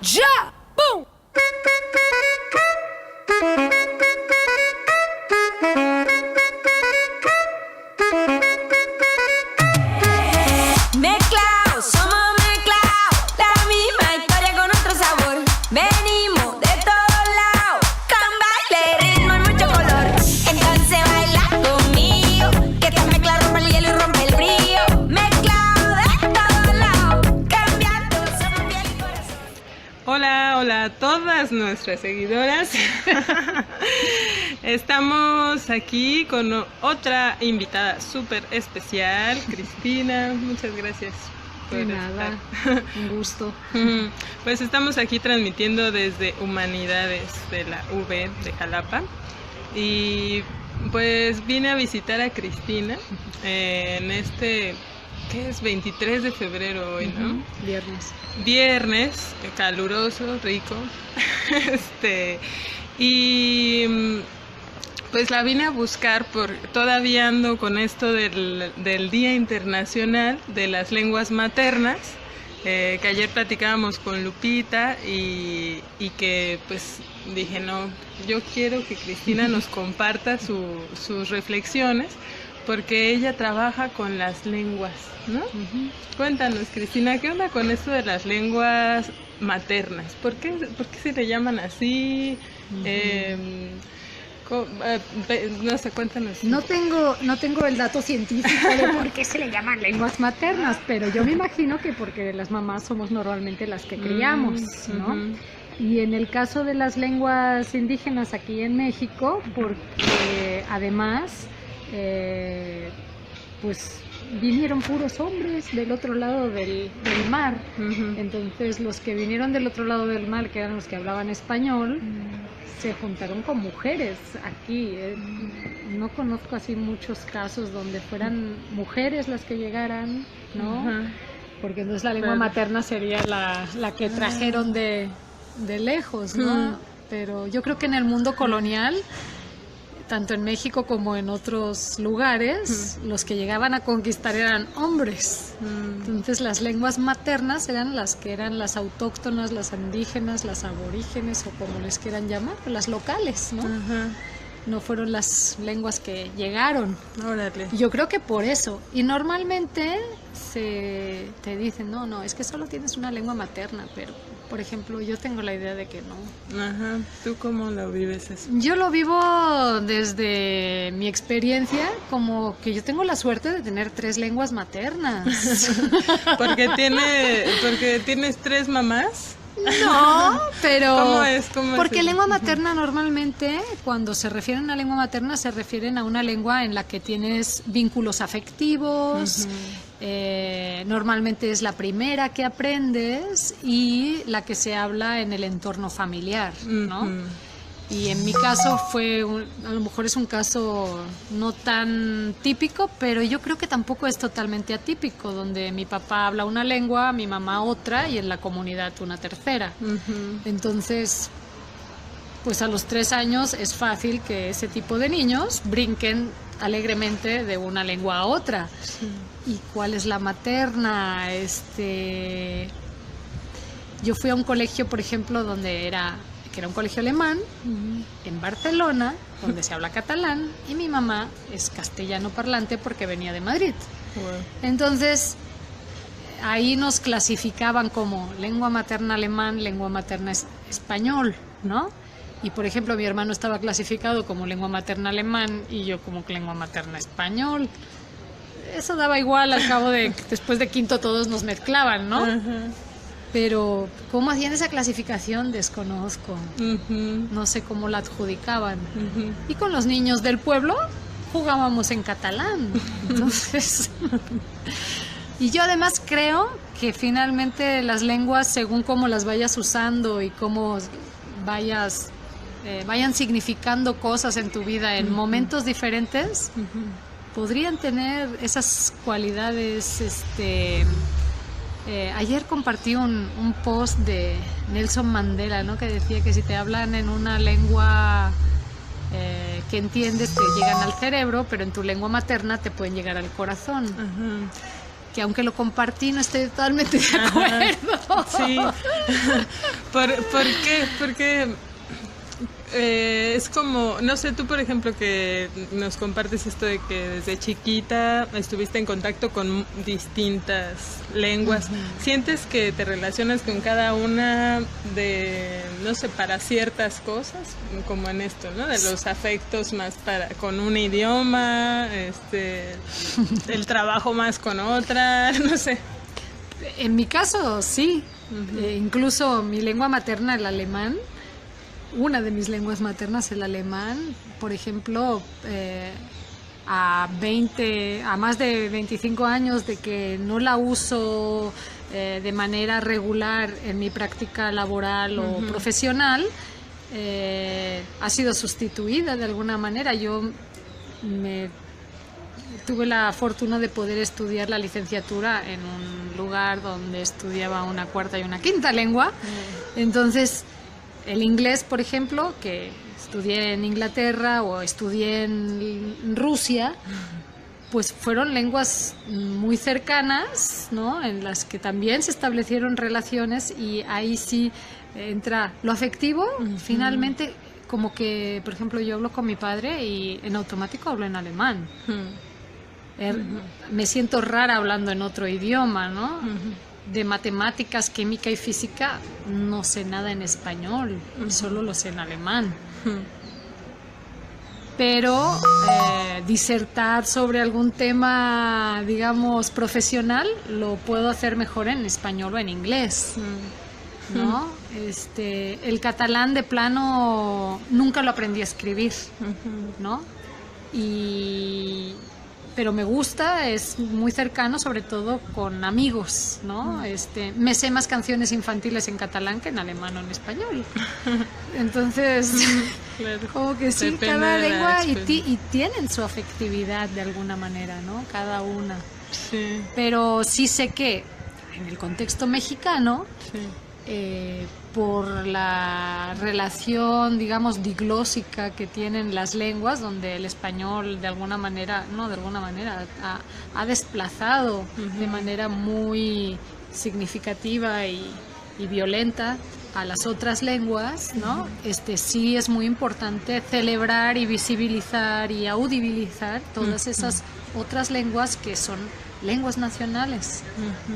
Ya, boom. Mezclao, somos mezclao, la misma historia con otro sabor. Venimos de todos lados, con baile, ritmo y mucho color. Entonces baila conmigo, que esta mezcla rompe el hielo y rompe el frío. Mezclao de todos lados, cambiando, somos piel y corazón. Hola, hola a todas nuestras seguidoras. Estamos aquí con otra invitada súper especial, Cristina. Muchas gracias por De nada, estar. un gusto. Pues estamos aquí transmitiendo desde Humanidades de la UV de Jalapa. Y pues vine a visitar a Cristina en este, ¿qué es? 23 de febrero hoy, ¿no? Viernes, caluroso, rico. Y pues la vine a buscar todavía ando con esto del Día Internacional de las Lenguas Maternas, que ayer platicábamos con Lupita y que pues dije, no, yo quiero que Cristina nos comparta sus reflexiones, porque ella trabaja con las lenguas, ¿no? Cuéntanos, Cristina, ¿qué onda con esto de las lenguas maternas? ¿Por qué se le llaman así? No sé, cuéntanos. No tengo el dato científico de por qué se le llaman lenguas maternas, pero yo me imagino que porque las mamás somos normalmente las que criamos, ¿no? Y en el caso de las lenguas indígenas aquí en México, porque además, pues vinieron puros hombres del otro lado del mar. Entonces los que vinieron del otro lado del mar, que eran los que hablaban español, se juntaron con mujeres aquí. No conozco así muchos casos donde fueran mujeres las que llegaran, ¿no? Porque entonces la lengua materna sería la que trajeron de lejos, ¿no? Pero yo creo que en el mundo colonial, tanto en México como en otros lugares, los que llegaban a conquistar eran hombres. Entonces las lenguas maternas eran las autóctonas, las indígenas, las aborígenes o como les quieran llamar, las locales, ¿no? No fueron las lenguas que llegaron. Órale. Yo creo que por eso. Y normalmente te dicen, no, es que solo tienes una lengua materna, pero por ejemplo, yo tengo la idea de que no. Ajá. ¿Tú cómo lo vives eso? Yo lo vivo desde mi experiencia, como que yo tengo la suerte de tener 3 lenguas maternas. ¿Porque tienes 3 mamás? No, pero... ¿Cómo es? Porque lengua materna normalmente, cuando se refieren a lengua materna, se refieren a una lengua en la que tienes vínculos afectivos. Normalmente es la primera que aprendes y la que se habla en el entorno familiar, ¿no? Y en mi caso a lo mejor es un caso no tan típico, pero yo creo que tampoco es totalmente atípico, donde mi papá habla una lengua, mi mamá otra y en la comunidad una tercera. Entonces, pues a los 3 años es fácil que ese tipo de niños brinquen alegremente de una lengua a otra. ¿Y cuál es la materna? Yo fui a un colegio, por ejemplo, que era un colegio alemán, en Barcelona, donde se habla catalán, y mi mamá es castellano parlante porque venía de Madrid. Entonces, ahí nos clasificaban como lengua materna alemán, lengua materna español, ¿no? Y, por ejemplo, mi hermano estaba clasificado como lengua materna alemán y yo como lengua materna español. Eso daba igual, al cabo después de quinto todos nos mezclaban, ¿no? Pero cómo hacían esa clasificación desconozco. No sé cómo la adjudicaban. Y con los niños del pueblo jugábamos en catalán. Entonces, y yo además creo que finalmente las lenguas, según cómo las vayas usando y cómo vayan significando cosas en tu vida en momentos diferentes, podrían tener esas cualidades. Ayer compartí un post de Nelson Mandela, ¿no? Que decía que si te hablan en una lengua que entiendes, te llegan al cerebro, pero en tu lengua materna te pueden llegar al corazón. Que aunque lo compartí no estoy totalmente de acuerdo. Sí, ¿Por qué? Porque es como, no sé, tú por ejemplo que nos compartes esto de que desde chiquita estuviste en contacto con distintas lenguas. ¿Sientes que te relacionas con cada una de, no sé, para ciertas cosas? Como en esto, ¿no? De los afectos más con un idioma, el trabajo más con otra, no sé. En mi caso, sí. Incluso mi lengua materna, el alemán, una de mis lenguas maternas, el alemán, por ejemplo, a más de 25 años de que no la uso de manera regular en mi práctica laboral o profesional, ha sido sustituida de alguna manera. Yo tuve la fortuna de poder estudiar la licenciatura en un lugar donde estudiaba una cuarta y una quinta lengua. Entonces, el inglés, por ejemplo, que estudié en Inglaterra o estudié en Rusia, pues fueron lenguas muy cercanas, ¿no? En las que también se establecieron relaciones, y ahí sí entra lo afectivo. Finalmente, como que, por ejemplo, yo hablo con mi padre y en automático hablo en alemán. Me siento rara hablando en otro idioma, ¿no? De matemáticas, química y física no sé nada en español, solo lo sé en alemán. Pero disertar sobre algún tema, digamos, profesional, lo puedo hacer mejor en español o en inglés, ¿no? El catalán de plano nunca lo aprendí a escribir, ¿no? Pero me gusta, es muy cercano, sobre todo con amigos, ¿no? Me sé más canciones infantiles en catalán que en alemán o en español. Entonces, Claro. como que sí, Depende cada de la lengua y experiencia. tienen su afectividad de alguna manera, ¿no? Cada una. Sí, Pero sí sé que en el contexto mexicano, sí. por la relación, digamos, diglósica que tienen las lenguas, donde el español de alguna manera, ha desplazado de manera muy significativa y violenta a las otras lenguas, ¿no? Sí es muy importante celebrar y visibilizar y audibilizar todas esas otras lenguas que son lenguas nacionales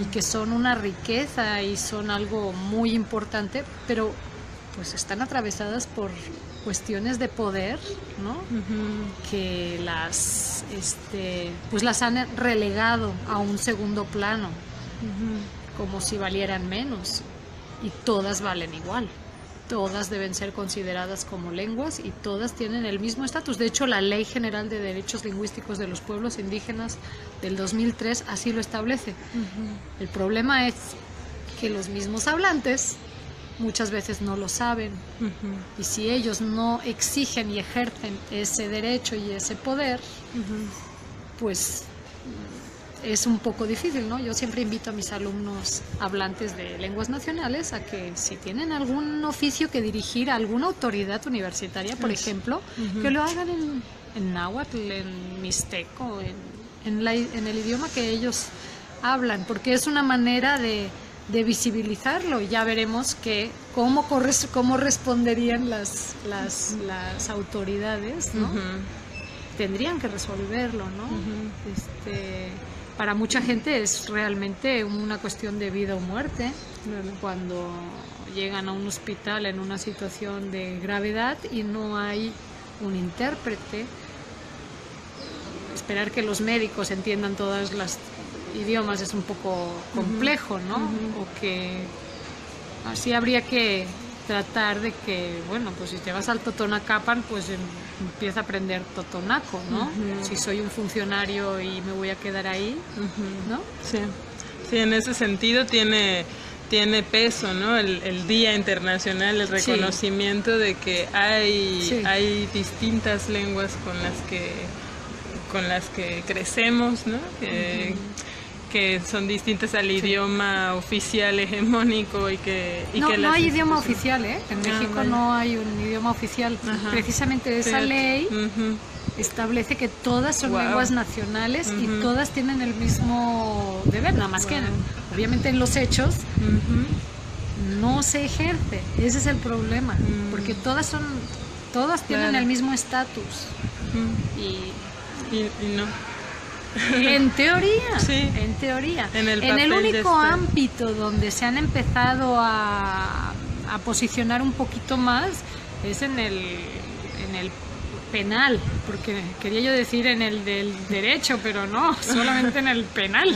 y que son una riqueza y son algo muy importante, pero pues están atravesadas por cuestiones de poder, ¿no? Que pues las han relegado a un segundo plano, como si valieran menos, y todas valen igual. Todas deben ser consideradas como lenguas y todas tienen el mismo estatus. De hecho, la Ley General de Derechos Lingüísticos de los Pueblos Indígenas del 2003 así lo establece. El problema es que los mismos hablantes muchas veces no lo saben. Y si ellos no exigen y ejercen ese derecho y ese poder, pues es un poco difícil, ¿no? Yo siempre invito a mis alumnos hablantes de lenguas nacionales a que si tienen algún oficio que dirigir a alguna autoridad universitaria, por ejemplo, que lo hagan en náhuatl, en mixteco, en el idioma que ellos hablan, porque es una manera de visibilizarlo. Y ya veremos cómo responderían las autoridades, ¿no? Tendrían que resolverlo, ¿no? Para mucha gente es realmente una cuestión de vida o muerte. Cuando llegan a un hospital en una situación de gravedad y no hay un intérprete, esperar que los médicos entiendan todas las idiomas es un poco complejo, ¿no? O que así habría que tratar de que, bueno, pues si te vas al Totonacapan, pues empieza a aprender totonaco, ¿no? Si soy un funcionario y me voy a quedar ahí, ¿no? Sí, sí, en ese sentido tiene peso, ¿no? El Día Internacional, el reconocimiento de que hay distintas lenguas con las que crecemos, ¿no? Que son distintas al idioma oficial hegemónico no hay idioma oficial, ¿eh? En México no hay un idioma oficial. Precisamente esa ley establece que todas son lenguas nacionales y todas tienen el mismo deber, nada más que obviamente en los hechos no se ejerce. Ese es el problema, porque todas tienen Claro. el mismo estatus. Y no. En teoría, Sí. en teoría. En el el papel ya único está. ámbito donde se han empezado a posicionar un poquito más es en el penal, porque quería yo decir en el del derecho, pero no, solamente en el penal,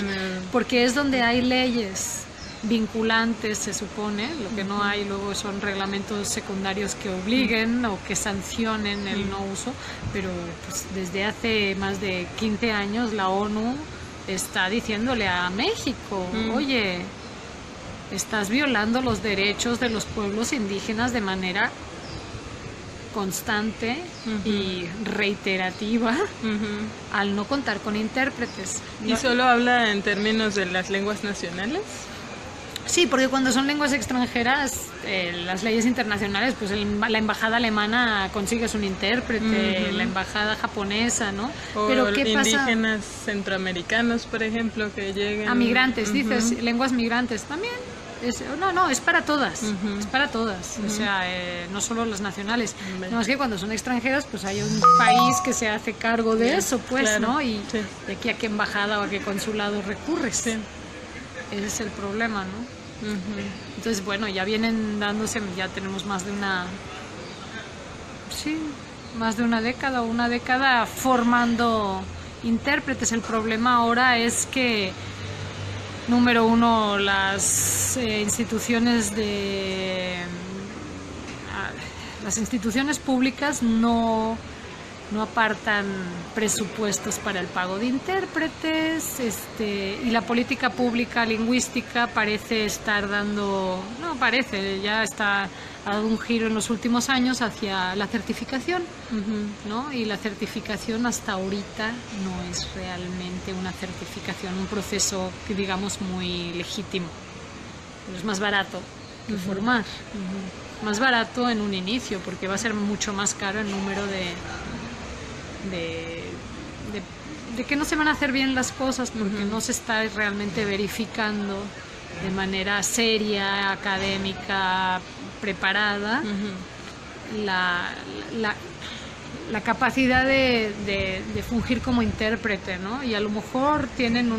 porque es donde hay leyes vinculantes, se supone. Lo que no hay luego son reglamentos secundarios que obliguen o que sancionen el no uso, pero pues desde hace más de 15 años la ONU está diciéndole a México, oye, estás violando los derechos de los pueblos indígenas de manera constante y reiterativa al no contar con intérpretes. ¿Y solo habla en términos de las lenguas nacionales? Sí, porque cuando son lenguas extranjeras, las leyes internacionales, pues la embajada alemana consigues un intérprete, la embajada japonesa, ¿no? O Pero ¿qué pasa? indígenas centroamericanos, por ejemplo, que lleguen... A migrantes, dices, lenguas migrantes también. No, es para todas, es para todas, o sea, no solo las nacionales. No, es que cuando son extranjeras, pues hay un país que se hace cargo de eso, pues, claro, ¿no? Y sí. de aquí a qué embajada o a qué consulado recurres. Sí. Ese es el problema, ¿no? Entonces, bueno, ya vienen dándose, ya tenemos más de una década o una década formando intérpretes. El problema ahora es que, número uno, las instituciones públicas no apartan presupuestos para el pago de intérpretes, y la política pública lingüística parece estar ya ha dado un giro en los últimos años hacia la certificación, ¿no? Y la certificación hasta ahorita no es realmente una certificación, un proceso que digamos muy legítimo. Pero es más barato que formar, más barato en un inicio, porque va a ser mucho más caro el número de que no se van a hacer bien las cosas, porque no se está realmente verificando de manera seria, académica, preparada, la capacidad de fungir como intérprete, ¿no? Y a lo mejor tienen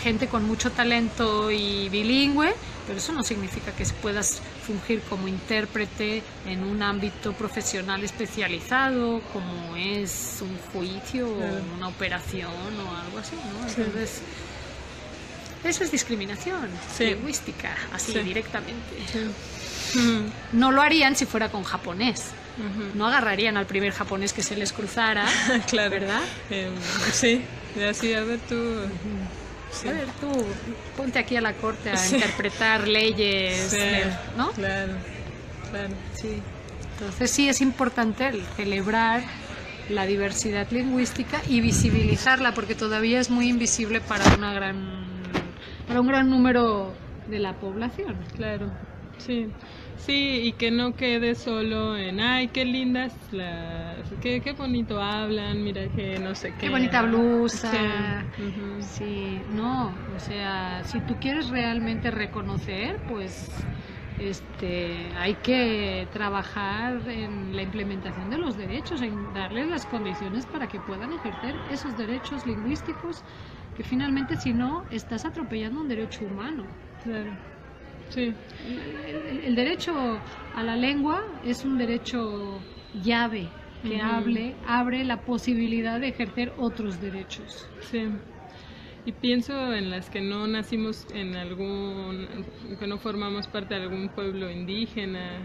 gente con mucho talento y bilingüe, pero eso no significa que puedas fungir como intérprete en un ámbito profesional especializado, como es un juicio o una operación o algo así, ¿no? Entonces, eso es discriminación lingüística, así directamente. No lo harían si fuera con japonés. No agarrarían al primer japonés que se les cruzara, claro. ¿verdad? Sí, así, a ver tú... Sí. A ver, tú ponte aquí a la corte a interpretar leyes, ¿no? Claro. Sí. Entonces sí es importante celebrar la diversidad lingüística y visibilizarla, porque todavía es muy invisible para un gran número de la población. Claro, sí. Sí, y que no quede solo en, ay, qué lindas qué bonito hablan, mira que no sé qué. Qué bonita blusa. Sí. Sí, no, o sea, si tú quieres realmente reconocer, pues hay que trabajar en la implementación de los derechos, en darles las condiciones para que puedan ejercer esos derechos lingüísticos, que finalmente, si no, estás atropellando un derecho humano. Claro. Sí. El derecho a la lengua es un derecho llave que abre la posibilidad de ejercer otros derechos. Sí. Y pienso en las que no nacimos que no formamos parte de algún pueblo indígena,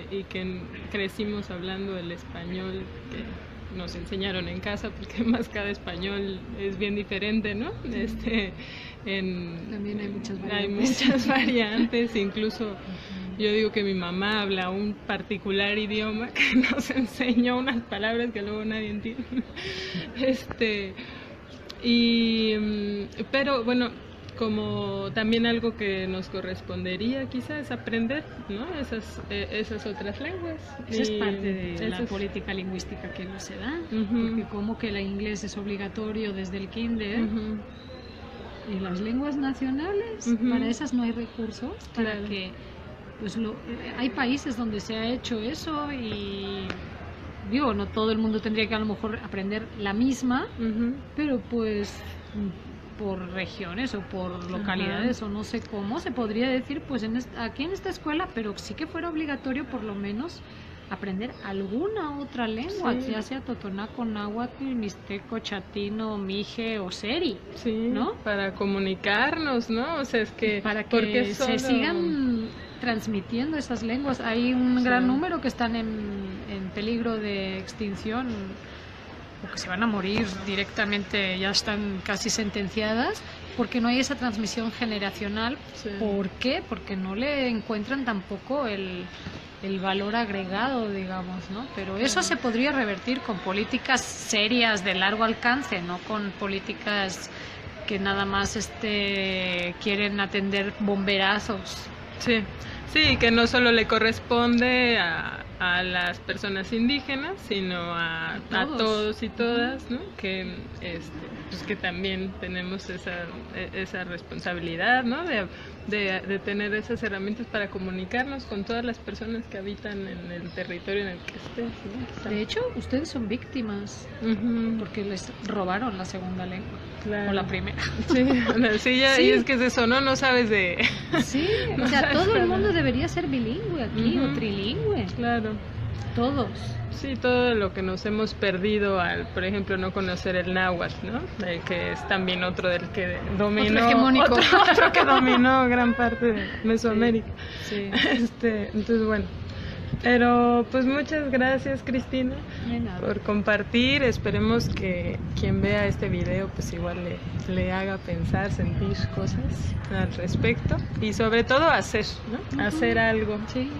y que crecimos hablando el español que nos enseñaron en casa, porque más cada español es bien diferente, ¿no? También hay muchas variantes. Hay muchas variantes, incluso yo digo que mi mamá habla un particular idioma que nos enseñó unas palabras que luego nadie entiende. Pero bueno, como también algo que nos correspondería quizás aprender, ¿no? Esas otras lenguas. Esa es parte de la política lingüística que no se da, porque como que el inglés es obligatorio desde el kinder, Y las lenguas nacionales, para esas no hay recursos, para Claro. que, pues hay países donde se ha hecho eso y digo, no todo el mundo tendría que a lo mejor aprender la misma, pero pues por regiones o por localidades o no sé cómo se podría decir, pues aquí en esta escuela, pero sí que fuera obligatorio por lo menos aprender alguna otra lengua, Sí. ya sea totonaco, náhuatl, mixteco, chatino, mije o seri, Sí, ¿no? para comunicarnos, ¿no? O sea, es que... Para porque que se solo- sigan transmitiendo esas lenguas. Hay un Sí. gran número que están en peligro de extinción o que se van a morir directamente, ya están casi sentenciadas, porque no hay esa transmisión generacional. Sí. ¿Por qué? Porque no le encuentran tampoco el valor agregado, digamos, ¿no? Pero eso se podría revertir con políticas serias de largo alcance, no con políticas que nada más quieren atender bomberazos. Sí, sí, que no solo le corresponde a las personas indígenas, sino a todos y todas, ¿no? Que pues que también tenemos esa responsabilidad, ¿no? De tener esas herramientas para comunicarnos con todas las personas que habitan en el territorio en el que estés, ¿no? De hecho, ustedes son víctimas porque les robaron la segunda lengua Claro. o la primera. Sí, sí, ya, Sí. y es que es eso, ¿no? No sabes de... Sí, o No sea, sabes todo el nada. mundo debería ser bilingüe aquí o trilingüe, Claro. todos. Sí, todo lo que nos hemos perdido al, por ejemplo, no conocer el náhuatl, ¿no? Que es también otro del que dominó, Otro hegemónico. otro que dominó gran parte de Mesoamérica. Sí, Entonces, bueno. Pero pues muchas gracias, Cristina, de nada. por compartir. Esperemos que quien vea este video pues igual le haga pensar, sentir cosas al respecto y sobre todo hacer, ¿no? Hacer algo. Sí,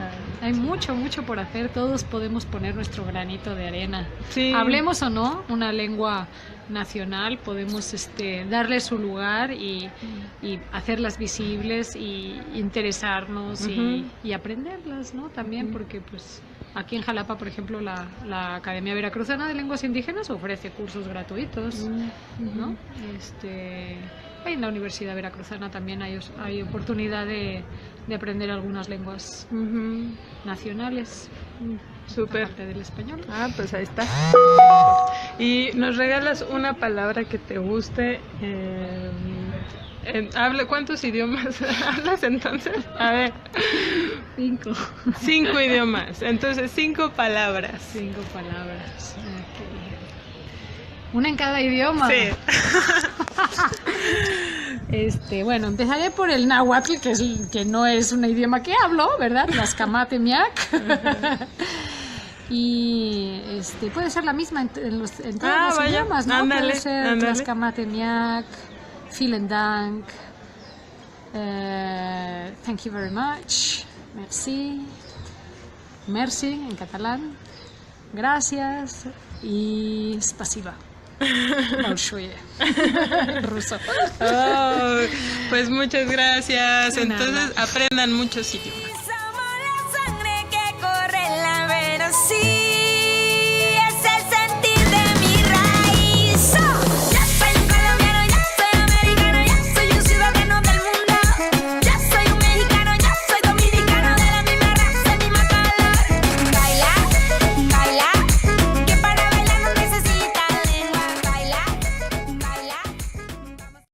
hay mucho, mucho por hacer. Todos podemos poner nuestro granito de arena. Sí. Hablemos o no una lengua nacional, podemos darle su lugar y hacerlas visibles y interesarnos y aprenderlas, ¿no? También porque pues aquí en Jalapa, por ejemplo, la Academia Veracruzana de Lenguas Indígenas ofrece cursos gratuitos, ¿no? En la Universidad Veracruzana también hay oportunidad de aprender algunas lenguas nacionales, Súper. aparte del español. Ah, pues ahí está. Y nos regalas una palabra que te guste. ¿Cuántos idiomas hablas entonces? A ver, 5. 5 idiomas. Entonces, 5 palabras. 5 palabras. Ok. Una en cada idioma. Sí. Bueno, empezaré por el náhuatl, que no es un idioma que hablo, ¿verdad? Tlaxcama-Temiac. Y puede ser la misma en todos los vaya, idiomas, ¿no? ándale, Puede ser ándale. Tlaxcama-Temiac, vielen Dank, thank you very much, merci, merci en catalán, gracias y spasiba. Большое. Ruso. Oh, pues muchas gracias. De nada. Entonces, aprendan muchos idiomas.